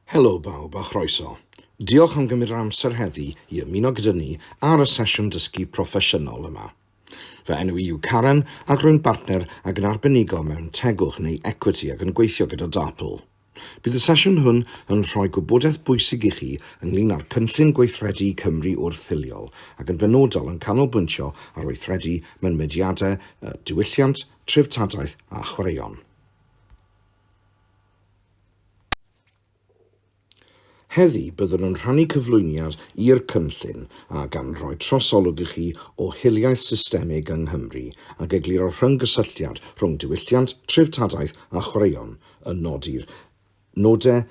Helo bawb a chroeso. Diolch am gymryd amser heddi i ymuno gyda ni ar y sesiwn dysgu proffesiynol yma. Fy enw i yw Karen ac rwy'n partner ac yn arbenigo mewn tegwch neu equity ac yn gweithio gyda DAPL. Bydd y sesiwn hwn yn rhoi gwybodaeth bwysig i chi ynglyn â'r Cynllun Gweithredu Cymru Wrth-hiliol ac yn benodol yn canolbwyntio ar weithredu mewn mediadau Diwylliant, Treftadaeth a Chwaraeon. Heddi byddwn yn rhannu cyflwyniad i'r cynllun a gan roi trosolwg i chi o hiliaeth systemig yng Nghymru ac egluro rhwng-gysylltiad rhwng diwylliant, treftadaeth a chwaraeon yn nodi'r nodau,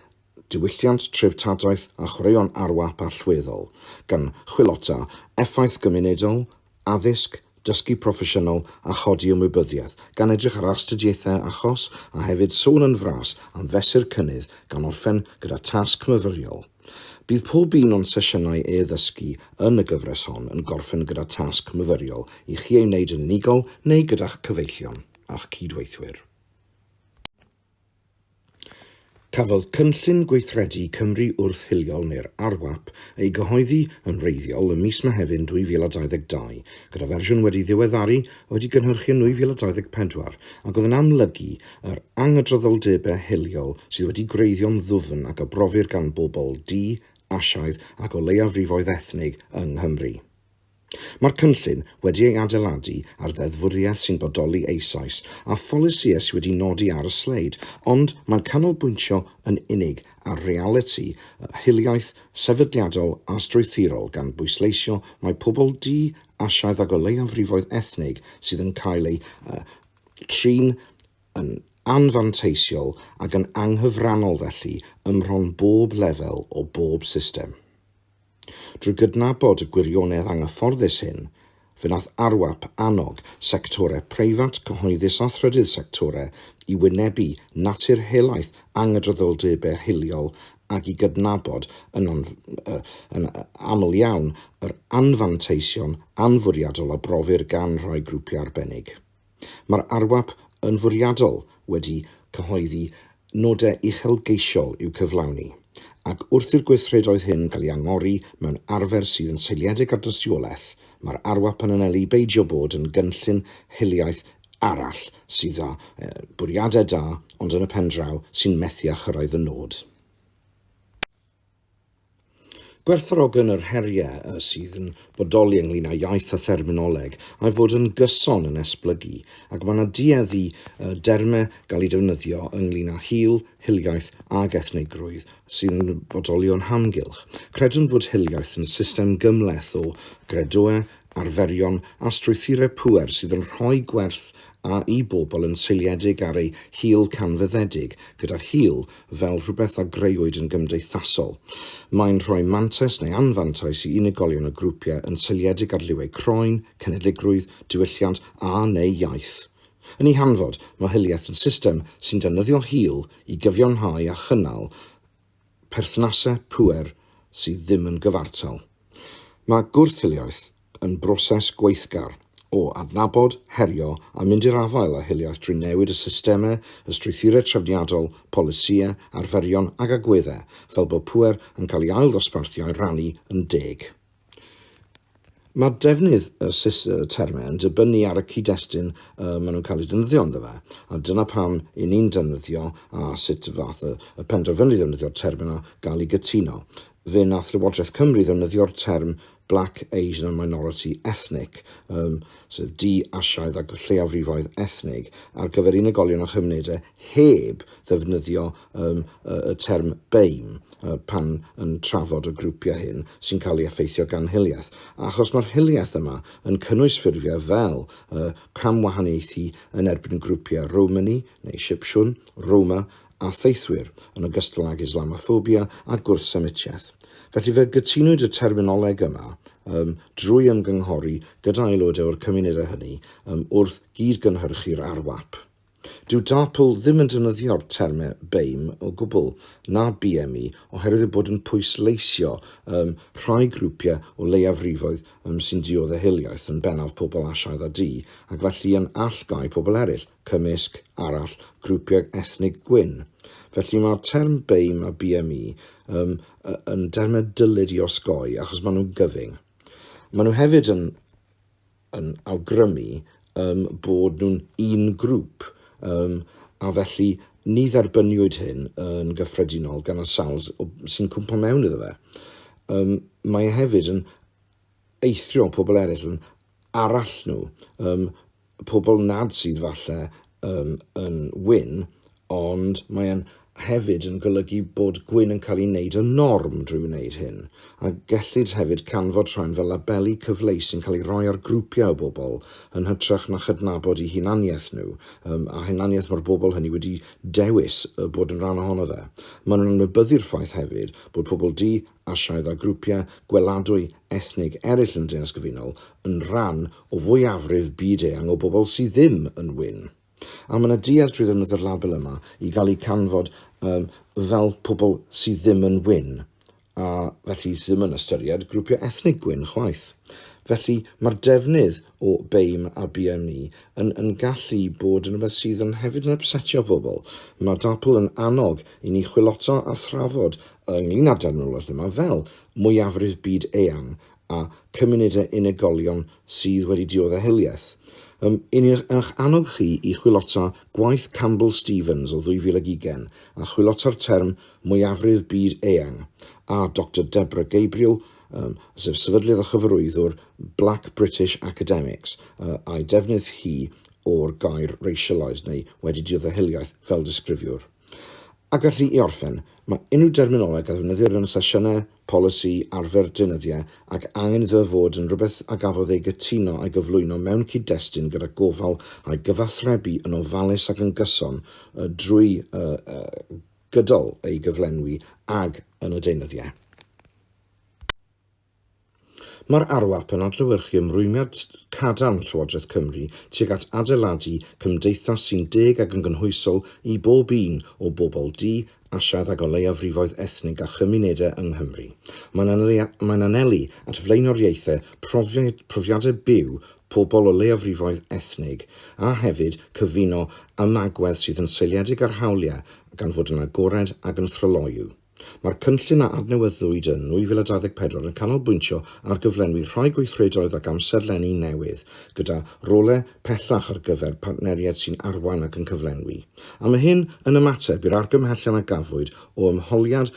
diwylliant, treftadaeth a chwaraeon ArWAP allweddol gan chwilota effaith gymunedol, addysg, dysgu proffesiynol a chodi ymwybyddiaeth gan edrych ar astudiaethau achos a hefyd sôn yn fras am fesur cynnydd gan orffen gyda tasg myfyriol. Bydd pob un o'n sesiynau e-ddysgu yn y gyfres hon yn gorffen gyda tasg myfyriol i chi ei wneud yn unigol neu gyda'ch cyfeillion a'ch cydweithwyr. Cafodd Cynllun Gweithredu Cymru Wrth-hiliol neu'r ArWAP ei gyhoeddi yn wreiddiol ym mis Mehefin 2022, gyda fersiwn wedi ddiweddaru wedi gynhyrchu yn 2024 ac oedd yn amlygu yr angydraddoldebau hiliol sydd wedi gwreiddio'n ddwfn ac abrofir gan bobl di, asiaidd ac o leiafrifoedd ethnig yng Nghymru. Mae'r cynllun wedi ei adeiladu ar ddeddfwriaeth sy'n bodoli eisoes a pholisïau sydd wedi nodi ar y sleid, ond mae'n canolbwyntio yn unig ar realiti, hiliaeth, sefydliadol a strwythurol gan bwysleisio mae pobl di, asiaidd ac o leiafrifoedd ethnig sydd yn cael ei trin yn anfanteisiol ac yn anghyfrannol felly ymhron bob lefel o bob system. Drwy gydnabod y gwirionedd anghyfforddus hyn, fe wnaeth ArWAP annog sectorau preifat, cyhoeddus a thrydydd sectorau i wynebu natur helaeth angydraddoldebau hiliol ac i gydnabod yn aml iawn yr anfanteision anfwriadol a brofir gan rhai grwpiau arbennig. Mae'r ArWAP yn fwriadol wedi cyhoeddi nodau uchelgeisiol i'w cyflawni, ac wrth i'r gweithredoedd hyn cael ei angori mewn arfer sydd yn seiliedig ar dystiolaeth, mae'r ArWAP yn anelu beidio bod yn gynllun hiliaeth arall sydd â bwriadau da, ond yn y pen draw sy'n methu â chyrraedd y nod. Gwerthfawrogen yr heriau sydd yn bodoli ynglyn â iaith a therminoleg a fod yn gyson yn esblygu, ac mae yna dueddu dermau gael ei defnyddio ynglyn â hil, hiliaeth ag ethnigrwydd sydd yn bodoli o'n hamgylch. Credwn bod hiliaeth yn system gymleth o gredoau, arferion a strwythurau pŵer sydd yn rhoi gwerth a i bobl yn seiliedig ar ei hil canfyddedig, gyda'r hil fel rhywbeth a greuwyd yn gymdeithasol. Mae'n rhoi mantais neu anfantais i unigolion y grwpiau yn seiliedig ar liwau croen, cenedligrwydd, diwylliant a neu iaith. Yn ei hanfod, mae hiliaeth yn system sy'n defnyddio hil i gyfiawnhau a chynnal perthnasau pŵer sydd ddim yn gyfartal. Mae gwrthhiliaeth yn broses gweithgar o adnabod, herio a mynd i'r afael a hiliaeth drwy newid y systemau, y strwythurau trefniadol, polisïau, arferion ac agweddau, fel bod pŵer yn cael ei ail-ddosbarthio a'i rannu yn deg. Mae defnydd y termau yn dibynnu ar y cyd-destun maen nhw'n cael ei defnyddio ynddo fe, a dyna pam i ni'n defnyddio a sut fath y penderfynu defnyddio'r term yna gael ei gytuno. Fe nath Llywodraeth Cymru ddefnyddio'r term Black, Asian and Minority Ethnic, sef di, asiaidd ac lleiafrifoedd ethnig, ar gyfer unigolion a chymunedau heb ddefnyddio y term BAME pan yn trafod y grwpiau hyn sy'n cael ei effeithio gan hiliaeth. Achos mae'r hiliaeth yma yn cynnwys ffurfiau fel camwahaniaethu yn erbyn grwpiau Romani neu Sipsiwn, Roma a theithwyr yn ogystal ag Islamophobia a gwrthsemitiaeth. Felly fe gytunwyd y terminoleg yma drwy ymgynghori gyda aelodau o'r cymunedau hynny wrth gyd-gynhyrchu'r ArWAP. Dyw DAPL ddim yn defnyddio'r termau BAME o gwbl na BME oherwydd bod yn pwysleisio rhai grwpiau o leiafrifoedd sy'n dioddau hiliaeth yn bennaf pobl Asiaidd a D ac felly yn allgau pobl eraill, cymysg, arall, grwpiau ethnig gwyn. Felly mae'r term BAME a BME yn dermau dylid i osgoi achos maen nhw'n gyfyng. Maen nhw hefyd yn awgrymu bod nhw'n un grŵp a felly ni dderbyniwyd hyn yn gyffredinol gan y sawl sy'n cwmpo mewn iddo fe. Mae hefyd yn eithrio pobl eraill yn arall nhw, pobl nad sydd falle yn wyn, ond mae'n hefyd yn golygu bod gwyn yn cael ei wneud yn norm drwy wneud hyn, a gellid hefyd canfod rhain fel labelu cyfleus sy'n cael ei roi ar grwpiau o bobl yn hytrach na chydnabod eu hunaniaeth nhw, a hunaniaeth mae'r bobl hynny wedi dewis bod yn rhan ohono fe. Maen nhw'n ymwybyddu'r ffaith hefyd bod pobl D, Asiaidd a grwpiau gweladwy ethnig eraill yn Deyrnas Gyfunol yn rhan o fwyafrif byd-eang o bobl sydd ddim yn wyn. A mae yna duedd drwy ddefnyddio'r label yma i gael ei canfod fel pobl sydd ddim yn wyn, a felly ddim yn ystyried grwpiau ethnig gwyn chwaith. Felly mae'r defnydd o BAME a BME yn gallu bod yn rhywbeth sydd yn hefyd yn upsetio bobl. Mae DAPL yn annog i ni chwiloto a thrafod ynglyn â'r derminologaeth yma fel mwyafrif byd-eang a cymunedau unigolion sydd wedi dioddau hiliaeth. Ni'n annog chi i chwiloto gwaith Campbell-Stevens o 2020 a chwiloto'r term mwyafrif byd-eang a Dr Deborah Gabriel, sef sefydlydd a chyfarwyddwr Black British Academics, a'i defnydd hi o'r gair racialised neu wedi dioddau hiliaeth fel disgrifiwr. Ac felly i orffen, mae unrhyw derminoleg a ddefnyddir yn sesiynau, polisi, arfer deunyddiau ac angen iddo fod yn rhywbeth a gafodd ei gytuno a'i gyflwyno mewn cyd-destun gyda gofal a'i gyfathrebu yn ofalus ac yn gyson drwy gydol ei gyflenwi ag yn y deunyddiau. Mae'r ArWAP yn adlewyrchu ymrwymiad cadarn Llywodraeth Cymru tuag at adeiladu cymdeithas sy'n deg ac yn gynhwysol i bob un o bobl D, Asiaidd ac o leiafrifoedd ethnig a chymunedau yng Nghymru. Mae'n anelu at flaenoriaethau profiadau byw pobl o leiafrifoedd ethnig a hefyd cyfuno ymagwedd sydd yn seiliedig ar hawliau gan fod yn agored ac yn thryloyw. Mae'r cynllun a adnewyddwyd yn 2024 yn canolbwyntio ar gyflenwi rhai gweithredoedd ac amserlennu newydd, gyda rolau pellach ar gyfer partneriaid sy'n arwain ac yn cyflenwi. A mae hyn yn ymateb i'r argymhellion a gafwyd o ymholiad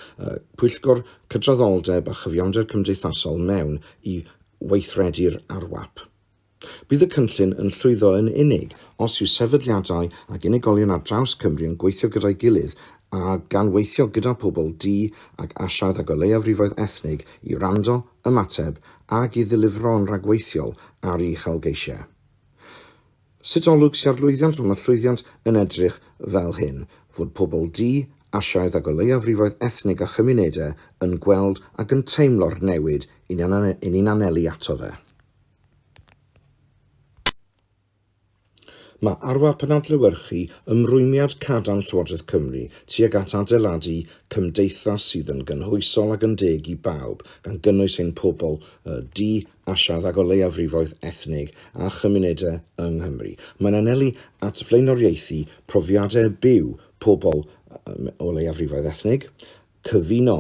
pwyllgor cydraddoldeb a chyfiawnder cymdeithasol mewn i weithredu'r ArWAP. Bydd y cynllun yn llwyddo yn unig os yw sefydliadau ac unigolion ar draws Cymru yn gweithio gyda'i gilydd a gan weithio gyda pobl D ac Asiaidd ac o leiafrifoedd ethnig i wrando, ymateb ac i ddilifro'n rhagweithiol ar ei uchelgeisiau. Sut olwg sy'r llwyddiant? Mae llwyddiant yn edrych fel hyn, fod pobl D, Asiaidd ac o leiafrifoedd ethnig a chymunedau yn gweld ac yn teimlo'r newid ni'n anelu ato fe. Mae ArWAP yn adlewyrchu ymrwymiad cadarn Llywodraeth Cymru tuag at adeiladu cymdeithas sydd yn gynhwysol ac yn deg i bawb, gan gynnwys ein pobl D, Asiaidd ac o leiafrifoedd ethnig a chymunedau yng Nghymru. Mae'n anelu at flaenoriaethu profiadau byw pobl o leiafrifoedd ethnig, cyfuno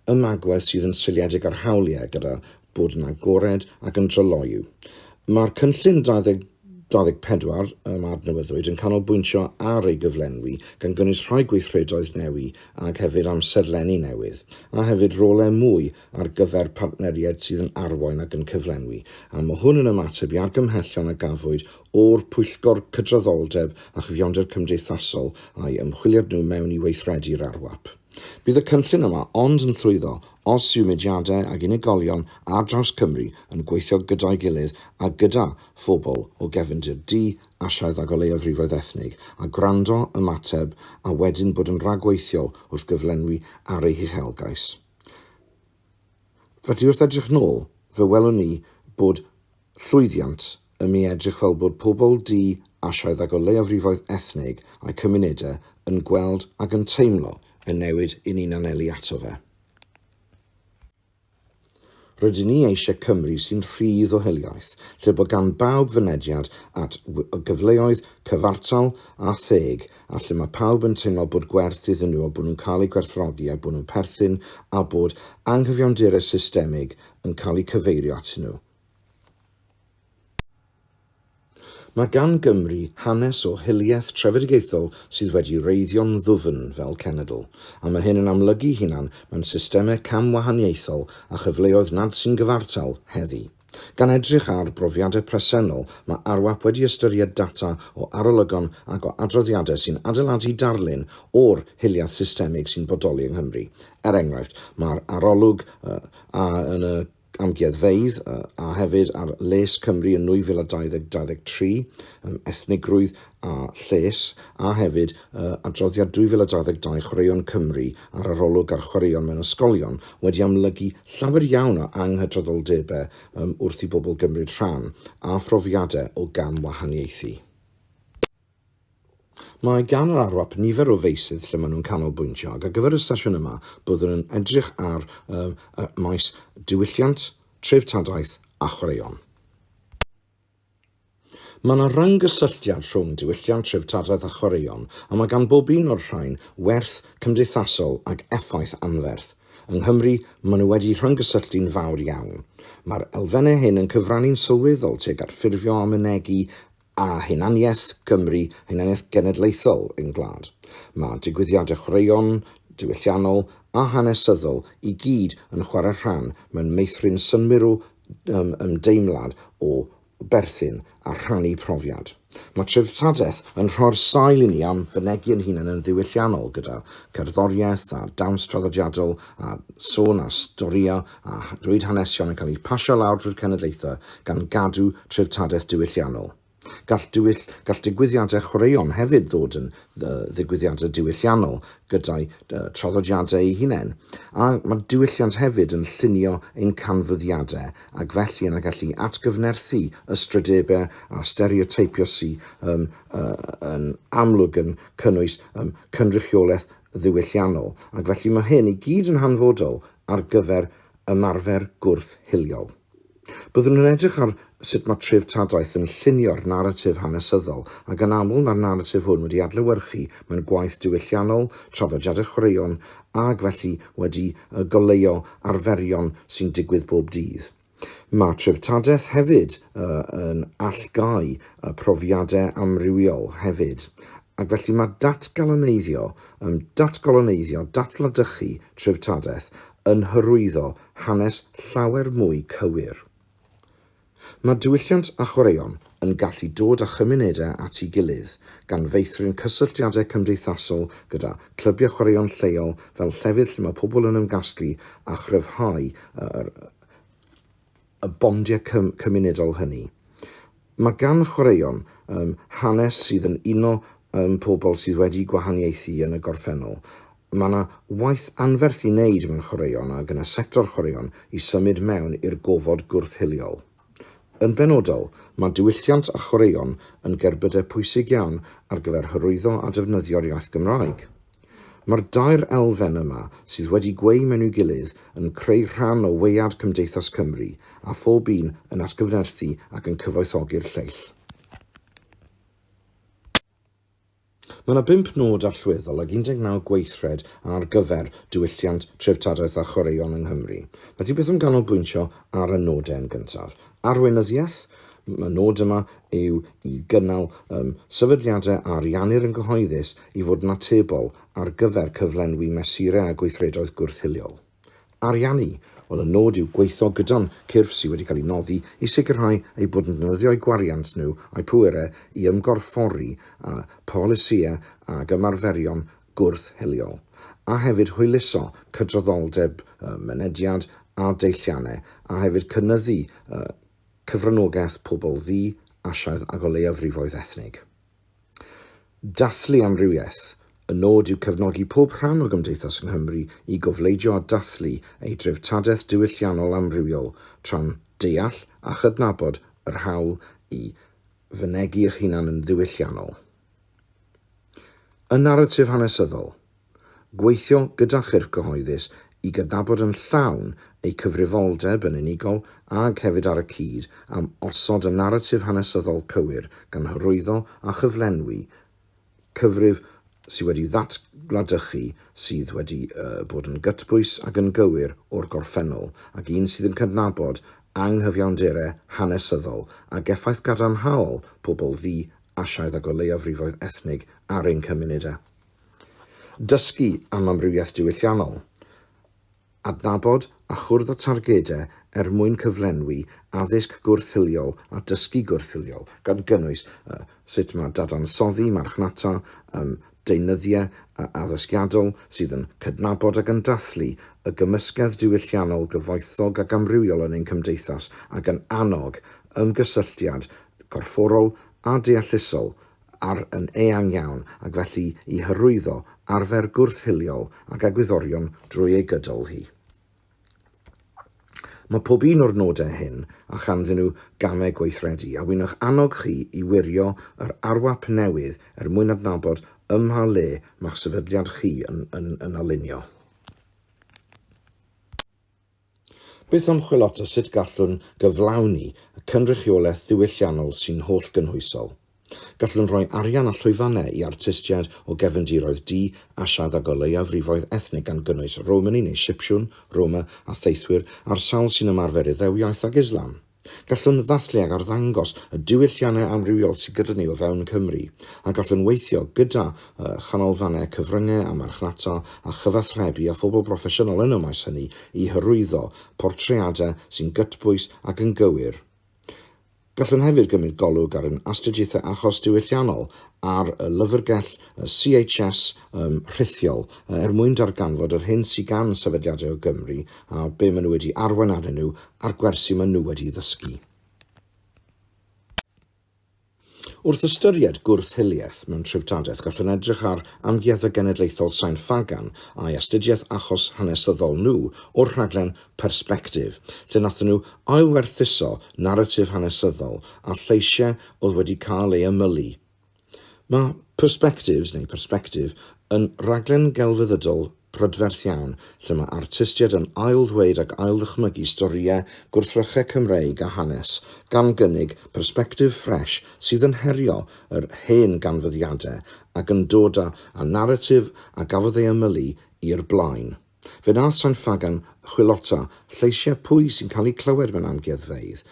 ymagwedd sydd yn seiliedig ar hawliau gyda bod yn agored ac yn dryloyw. Mae'r cynllun 24 adnewyddwyd yn canolbwyntio ar ei gyflenwi gan gynnwys rhai gweithredoedd newi ac hefyd amserlennu newydd, a hefyd rolau mwy ar gyfer partneriaid sydd yn arwain ac yn cyflenwi, a mae hwn yn ymateb i argymhellion a gafwyd o'r pwyllgor cydraddoldeb a chyfiawnder cymdeithasol a'i ymchwiliad nhw mewn i weithredu'r ArWAP. Bydd y cynllun yma ond yn llwyddo os yw mudiadau ac unigolion ar draws Cymru yn gweithio gyda'i gilydd a gyda phobl o gefndir D, Asiaidd ac o leiafrifoedd ethnig, a gwrando, ymateb a wedyn bod yn rhagweithiol wrth gyflenwi ar ei uchelgais. Felly wrth edrych nôl, fe welwn ni bod llwyddiant yn mi edrych fel bod pobl D, asiaidd ag o leiafrifoedd ethnig a'i cymunedau yn gweld ac yn teimlo y newid i ni'n anelu ato fe. Rydyn ni eisiau Cymru sy'n rhydd o hiliaeth, lle bod gan bawb fynediad at gyfleoedd cyfartal a theg, a lle mae pawb yn teimlo bod gwerth iddyn nhw a bod nhw'n cael eu gwerthfawrogi a bod nhw'n perthyn a bod anghyfiawndurau systemig yn cael eu cyfeirio atyn nhw. Mae gan Gymru hanes o hiliaeth trefedigaethol sydd wedi wreiddio'n ddwfn fel cenedl, a mae hyn yn amlygu hunan mewn systemau camwahaniaethol a chyfleoedd nad sy'n gyfartal heddi. Gan edrych ar brofiadau presennol, mae ArWAP wedi ystyried data o arolygon ac o adroddiadau sy'n adeiladu darlun o'r hiliaeth systemig sy'n bodoli yng Nghymru. Enghraifft, mae'r arolwg yn y amgueddfeydd a hefyd ar les Cymru yn 2023, ethnigrwydd a lles, a hefyd adroddiad 2022 Chwaraeon Cymru ar arolwg ar chwaraeon mewn ysgolion wedi amlygu llawer iawn o anghydraddoldebau wrth i bobl gymryd rhan a phrofiadau o gamwahaniaethu. Mae gan yr ArWAP nifer o feysydd lle maen nhw'n canolbwyntio, ac ar gyfer y sesiwn yma byddwn yn edrych ar maes diwylliant, treftadaeth a chwaraeon. Mae yna rhwng gysylltiad rhwng diwylliant, treftadaeth a chwaraeon, a mae gan bob un o'r rhain werth cymdeithasol ac effaith anferth. Yng Nghymru, maen nhw wedi rhwnggysylltu'n fawr iawn. Mae'r elfennau hyn yn cyfrannu'n sylweddol tuag at ffurfio a mynegu a hunaniaeth Cymru, hunaniaeth genedlaethol ein gwlad. Mae digwyddiadau chwaraeon, diwylliannol a hanesyddol i gyd yn chwarae rhan mewn meithrin synmurw ymdeimlad o berthyn a rhannu profiad. Mae treftadaeth yn rhoi'r sail i ni am fynegu yn hunain yn ddiwylliannol gyda cerddoriaeth a dawns traddodiadol a sôn a storia a dweud hanesion yn cael eu pasio lawr drwy'r cenedlaethau gan gadw treftadaeth diwylliannol. Gall digwyddiadau chwaraeon hefyd ddod yn ddigwyddiadau diwylliannol gyda'i traddodiadau ei hunain. A mae diwylliant hefyd yn llunio ein canfyddiadau ac felly yn gallu atgyfnerthu ystrydebau a stereoteipio sy'n amlwg yn cynnwys gynrychiolaeth ddiwylliannol. Ac felly mae hyn i gyd yn hanfodol ar gyfer ymarfer gwrth-hiliol. Byddwn yn edrych ar sut mae treftadaeth yn llunio'r naratif hanesyddol, ac yn aml mae'r naratif hwn wedi adlewyrchu mewn gwaith diwylliannol, traddodiadau chwaraeon, ac felly wedi goleuo arferion sy'n digwydd bob dydd. Mae treftadaeth hefyd yn allgau profiadau amrywiol hefyd, ac felly mae datgoloneiddio, datblydychu treftadaeth yn hyrwyddo hanes llawer mwy cywir. Mae diwylliant a chwaraeon yn gallu dod â chymunedau at ei gilydd gan feithrin cysylltiadau cymdeithasol gyda clybiau chwaraeon lleol fel llefydd lle mae pobl yn ymgasglu a chryfhau y bondiau cymunedol hynny. Mae gan chwaraeon hanes sydd yn uno pobl sydd wedi gwahaniaethu yn y gorffennol. Mae yna waith anferth i wneud mewn chwaraeon ac yn y sector chwaraeon i symud mewn i'r gofod gwrth-hiliol. Yn benodol, mae diwylliant a chwaraeon yn gerbydau pwysig iawn ar gyfer hyrwyddo a defnyddio'r iaith Gymraeg. Mae'r dair elfen yma sydd wedi gweu mewn i'w gilydd yn creu rhan o weiad Cymdeithas Cymru a phob un yn atgyfnerthu ac yn cyfoethogi'r lleill. Mae yna 5 nod allweddol ac 19 gweithred ar gyfer diwylliant, treftadaeth a chwaraeon yng Nghymru. Felly beth yn ganolbwyntio ar y nodau yn gyntaf. Arweinyddiaeth, y nod yma yw i gynnal sefydliadau a ariannir yn gyhoeddus i fod yn atebol ar gyfer cyflenwi mesurau a gweithredoedd gwrth-hiliol. Ariannu, wel y nod yw gweithio gyda'n cyrff sydd wedi cael ei noddi i sicrhau eu bod yn defnyddio eu gwariant nhw a'i pwerau i ymgorffori polisïau ac ymarferion gwrth-hiliol, a hefyd hwyluso cydraddoldeb, mynediad a deilliannau, a hefyd cynyddu cyfranogaeth pobl ddi, asiaidd ac o leiafrifoedd ethnig. Dathlu amrywiaeth. Y nod yw cefnogi pob rhan o Gymdeithas yng Nghymru i gofleidio a dathlu ei treftadaeth diwylliannol amrywiol tra'n deall a chydnabod yr hawl i fynegu eich hunan yn ddiwylliannol. Y naratif hanesyddol. Gweithio gyda chyrff gyhoeddus i gydnabod yn llawn eu cyfrifoldeb yn unigol ac hefyd ar y cyd am osod y naratif hanesyddol cywir gan hyrwyddo a chyflenwi cyfrif sydd wedi ddatgladychu sydd wedi bod yn gytbwys ac yn gywir o'r gorffennol ac un sydd yn cydnabod anghyfiawndurau hanesyddol ac effaith gadarnhaol pobl ddi, asiaidd ac o leiafrifoedd ethnig ar ein cymunedau. Dysgu am amrywiaeth diwylliannol. Adnabod a chwrdd o targedau mwyn cyflenwi addysg gwrth-hiliol a dysgu gwrth-hiliol, gan gynnwys sut mae dadansoddi marchnata, deunyddiau addysgiadol sydd yn cydnabod ac yn dathlu y gymysgedd diwylliannol gyfoethog ac amrywiol yn ein cymdeithas ac yn annog ymgysylltiad corfforol a deallusol ar yn eang iawn ac felly i hyrwyddo arfer gwrth-hiliol ac egwyddorion drwy ei gydol hi. Mae pob un o'r nodau hyn a chanddyn nhw gamau gweithredu a wy'n eich annog chi i wirio yr ArWAP newydd mwyn adnabod ymha le mae'ch sefydliad chi yn alunio. Beth am chwilota sut gallwn gyflawni y gynrychiolaeth ddiwylliannol sy'n holl gynhwysol? Gallwn rhoi arian a llwyfannau i artistiaid o gefndiroedd di, asiaidd ac o leiafrifoedd ethnig gan gynnwys Romani neu Sipsiwn, Roma a theithwyr ar sawl sy'n ymarfer Iddewiaeth ac Islam. Gallwn ddathlu ag arddangos y diwylliannau amrywiol sydd gyda ni o fewn Cymru, a gallwn weithio gyda chanolfannau cyfryngau a marchnata a chyfathrebu a phobl broffesiynol yn y maes hynny i hyrwyddo portreadau sy'n gytbwys ac yn gywir. Gallwn hefyd gymryd golwg ar yn Astudiaethau achos diwylliannol ar y lyfrgell CHS rhithiol mwyn darganfod yr hyn sydd gan sefydliadau o Gymru a be maen nhw wedi arwain arnyn nhw a'r gwersi maen nhw wedi ddysgu. Wrth ystyried gwrth-hiliaeth mewn Treftadaeth gallwn edrych ar amgueddfa genedlaethol Sain Fagan a'i astudiaeth achos hanesyddol nhw o'r rhaglen Persbectif, lle nathon nhw ailwerthuso naratif hanesyddol a lleisiau oedd wedi cael ei ymylu. Mae Perspectives neu Perspectif yn raglen gelfyddydol prydferth iawn, lle mae artistiaid yn ail-ddweud ac ail-ddychmygu storïau gwrthrychau Cymreig a hanes, gan gynnig persbectif ffres sydd yn herio yr hen ganfyddiadau ac yn dod â naratif a gafodd ei ymylu i'r blaen. Fe wnaeth Sain Fagan chwilota lleisiau pwy sy'n cael ei clywed mewn amgueddfeydd,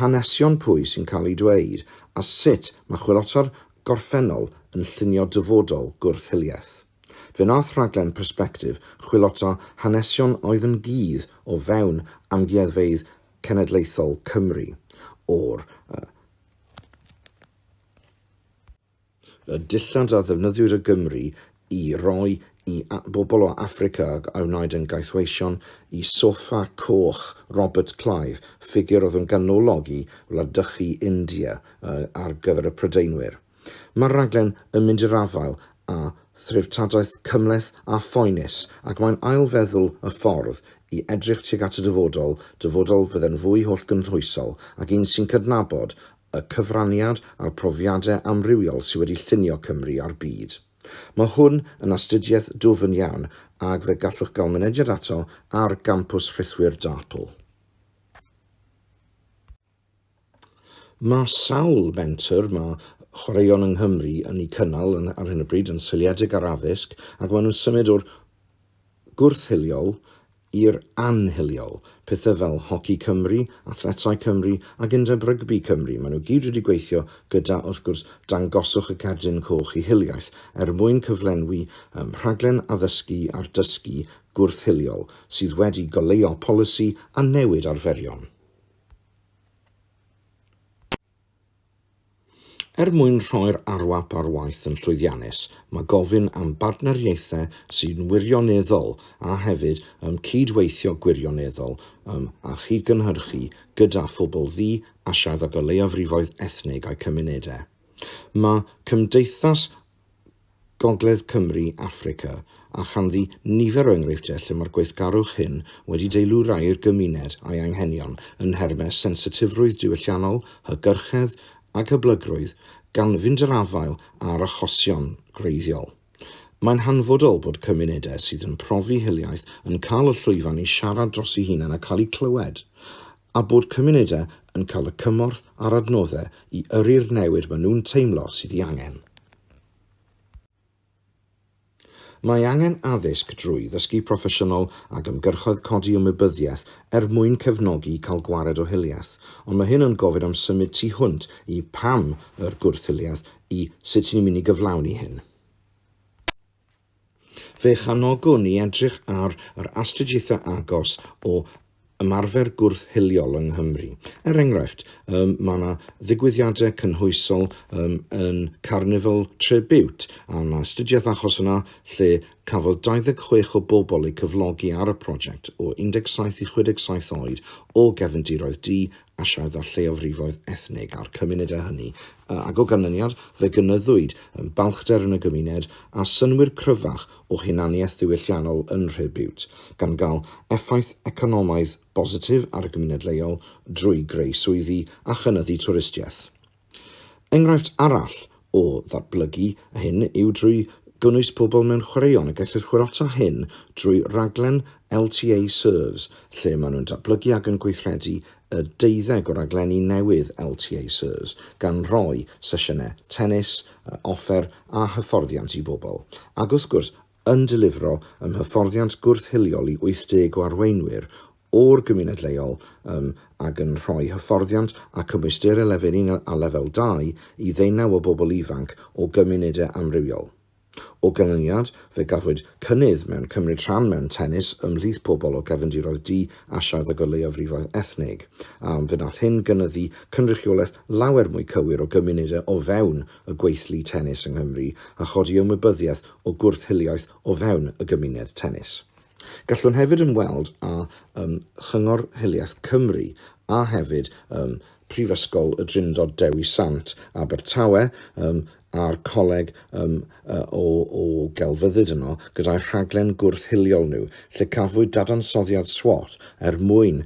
hanesion pwy sy'n cael ei dweud, a sut mae chwilota'r gorffennol yn llunio dyfodol gwrth-hiliaeth. Fe wnaeth rhaglen Persbectif chwilota hanesion oedd yn gydd o fewn amgueddfeydd cenedlaethol Cymru, o'r dillad a ddefnyddiwyd y Gymru i roi i bobl o Affrica a wnaed yn gaethweision i soffa coch Robert Clive, ffigur oedd yn ganologu wladychu India ar gyfer y Prydeinwyr. Mae'r rhaglen yn mynd i'r afael a Treftadaeth cymleth a phoenus ac mae'n ailfeddwl y ffordd i edrych tuag at y dyfodol fydde'n fwy holl gynhwysol ac un sy'n cydnabod y cyfraniad a'r profiadau amrywiol sydd wedi llunio Cymru a'r byd. Mae hwn yn astudiaeth dwfn iawn ac fe gallwch gael mynediad ato ar gampws Rhythwyr Darpl. Mae sawl mentor, mae Chwaraeon yng Nghymru yn ei cynnal ar hyn o bryd yn syliedig ar addysg ac maen nhw'n symud o'r gwrth-hiliol i'r anhiliol, pethau fel Hoci Cymru, Athletau Cymru ac Undeb Rygbi Cymru. Maen nhw gyd wedi gweithio gyda, wrth gwrs, dangoswch y cerdyn coch i hiliaeth mwyn cyflenwi rhaglen addysgu a'r dysgu gwrth-hiliol sydd wedi goleuo polisi a newid arferion. Mwyn rhoi'r ArWAP ar waith yn llwyddiannus, mae gofyn am bartneriaethau sy'n wirioneddol a hefyd cydweithio gwirioneddol a chydgynhyrchu gyda phobl ddi, asiaidd ac o leiafrifoedd ethnig a'i cymunedau. Mae Cymdeithas Gogledd Cymru Affrica a chanddi nifer o enghreifftiau lle mae'r gweithgarwch hyn wedi deilw rai i'r gymuned a'i anghenion yn hermau sensitifrwydd diwylliannol, hygyrchedd ac hyblygrwydd gan fynd yr afael ar achosion greiddiol. Mae'n hanfodol bod cymunedau sydd yn profi hiliaeth yn cael y llwyfan i siarad dros eu hunain a cael eu clywed, a bod cymunedau yn cael y cymorth a'r adnoddau i yrru'r newid maen nhw'n teimlo sydd ei angen. Mae angen addysg drwy ddysgu proffesiynol ac ymgyrchoedd codi ymwybyddiaeth mwyn cefnogi cael gwared o hiliaeth, ond mae hyn yn gofyn am symud tu hwnt i pam yr gwrthhiliaeth i sut ni'n mynd i gyflawni hyn. Fe chanogwn ni edrych ar yr astudiaethau agos o ymarfer gwrth-hiliol yng Nghymru. Enghraifft, mae yna ddigwyddiadau cynhwysol yn Carnifal Tribute, a yna astudiaeth achos yna lle cafodd 26 o bobl eu cyflogi ar y prosiect o 17 i 67 oed o gefndiroedd du, asiaidd a lleiafrifoedd ethnig a'r cymunedau hynny. Ac o ganlyniad, fe gynyddwyd balchder yn y gymuned a synwyr cryfach o hunaniaeth ddiwylliannol yn Tribute, gan gael effaith economaidd bositif ar y gymuned leol drwy greu swyddi a chynyddu twristiaeth. Enghraifft arall o ddatblygu hyn yw drwy gynnwys pobl mewn chwaraeon a gellir chwaraeon hyn drwy raglen LTA Serves, lle maen nhw'n datblygu ac yn gweithredu 12 o raglenni newydd LTA Serves, gan roi sesiynau tennis, offer a hyfforddiant i bobl. Ac wrth gwrs, yn dilifro hyfforddiant gwrth-hiliol i 80 o arweinwyr o'r gymuned leol ac yn rhoi hyfforddiant a cymwyster lefel 1 a lefel 2 i 19 o bobl ifanc o gymunedau amrywiol. O ganlyniad, fe gafwyd cynnydd mewn cymryd rhan mewn tennis ymhlith pobl o gefndiroedd du, asiaidd ac o leiafrifoedd ethnig. Fe nath hyn gynyddu gynrychiolaeth lawer mwy cywir o gymunedau o fewn y gweithlu tennis yng Nghymru a chodi ymwybyddiaeth o gwrth-hiliaeth o fewn y gymuned tennis. Gallwn hefyd ymweld â Chyngor Hiliaeth Cymru a hefyd Prifysgol y Drindod Dewi Sant Abertawe a'r coleg o gelfyddyd yno gyda'r rhaglen gwrth-hiliol nhw, lle cafwyd dadansoddiad SWOT mwyn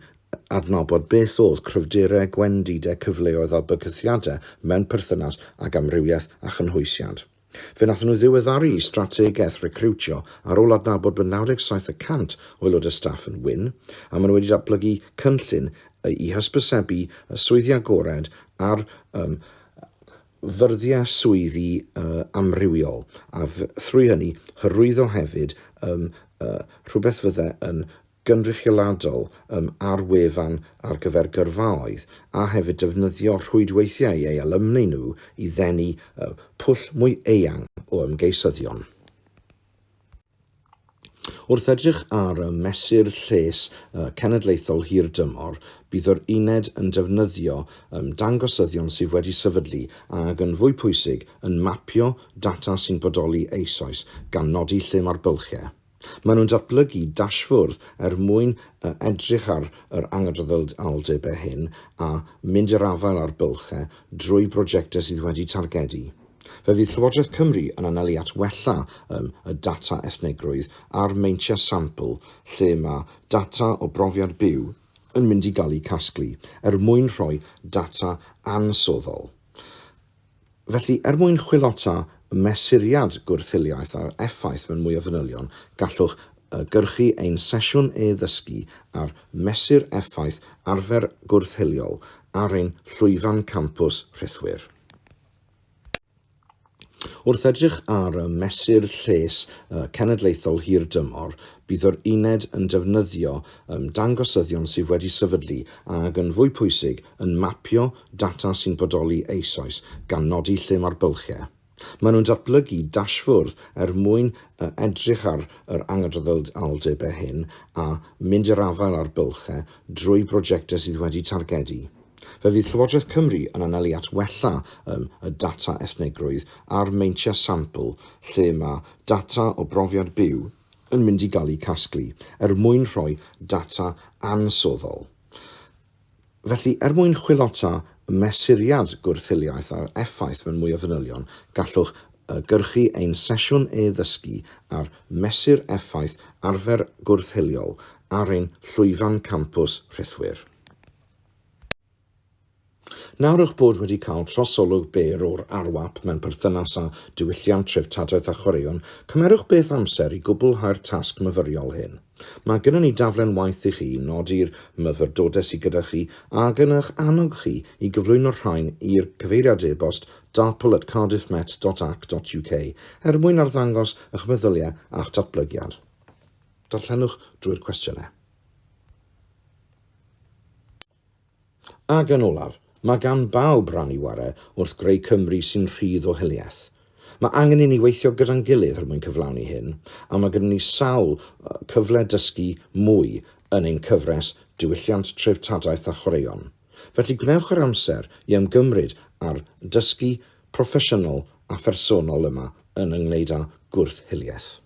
adnabod beth oedd cryfderau, gwendidau, cyfleoedd a bygythiadau mewn perthynas ag amrywiaeth a chynhwysiad. Fe nathon nhw ddiweddaru i strategaeth recrwtio ar ôl adnabod bod 97% o aelodau staff yn wyn, a maen nhw wedi datblygu cynllun i hysbysebu swyddi agored ar fyrddiau swyddi amrywiol, a thrwy hynny hyrwyddo hefyd rhywbeth fydde yn gynrychioladol ar wefan ar gyfer gyrfaoedd, a hefyd defnyddio rhwydweithiau ei alumni nhw i ddenu pwll mwy eang o ymgeisyddion. Wrth edrych ar mesur lles cenedlaethol hir dymor, bydd yr uned yn defnyddio dangosyddion sydd wedi sefydlu ac yn fwy pwysig yn mapio data sy'n bodoli eisoes gan nodi lle mae'r bylchau. Maen nhw'n datblygu dashfwrdd mwyn edrych ar yr anghydraddoldebau hyn a mynd i'r afael ar bylchau drwy brosiectau sydd wedi targedu. Fe fydd Llywodraeth Cymru yn anelu at wella y data ethnigrwydd a'r meintiau sampl lle mae data o brofiad byw yn mynd i gael ei casglu mwyn rhoi data ansoddol. Felly, mwyn chwilota mesuriad gwrth-hiliaeth a'r effaith mewn mwy o fanylion, gallwch gyrchu ein sesiwn e-ddysgu ar mesur effaith arfer gwrth-hiliol ar ein llwyfan campws rhythwyr. Wrth edrych ar mesur lles cenedlaethol hir dymor, bydd yr uned yn defnyddio dangosyddion sydd wedi sefydlu ac yn fwy pwysig yn mapio data sy'n bodoli eisoes gan nodi lle mae'r bylchau. Maen nhw'n datblygu dashfwrdd mwyn edrych ar yr anghydraddoldebau hyn a mynd i'r afael ar bylchau drwy brosiectau sydd wedi targedu. Fe fydd Llywodraeth Cymru yn anelu at wella y data ethnigrwydd a'r meintiau sampl lle mae data o brofiad byw yn mynd i gael ei casglu mwyn rhoi data ansoddol. Felly, mwyn chwilota mesuriad gwrth-hiliaeth a'r effaith mewn mwy o fanylion, gallwch gyrchu ein sesiwn e-ddysgu ar mesur effaith arfer gwrth-hiliol ar ein llwyfan campws rhythwyr. Nawr eich bod wedi cael trosolwg byr o'r ArWAP mewn perthynas â diwylliant, treftadaeth a chwaraeon, cymerwch beth amser i gwblhau'r tasg myfyriol hyn. Mae gennym ni daflen waith i chi nodi'r myfyrdodau sydd gyda chi a gynnych annog chi i gyflwyno'r rhain i'r cyfeiriad e-bost dapl@cardiffmet.ac.uk mwyn arddangos eich meddyliau a'ch datblygiad. Darllenwch drwy'r cwestiynau. Ac yn olaf, mae gan bawb rannu ware wrth greu Cymru sy'n rhydd o hiliaeth. Mae angen i ni weithio gyda'n gilydd mwyn cyflawni hyn, a mae gennym ni sawl cyfle dysgu mwy yn ein cyfres diwylliant, treftadaeth a chwaraeon. Felly gwnewch yr amser i ymgymryd ar dysgu proffesiynol a phersonol yma yn ynghyd â gwrth-hiliaeth.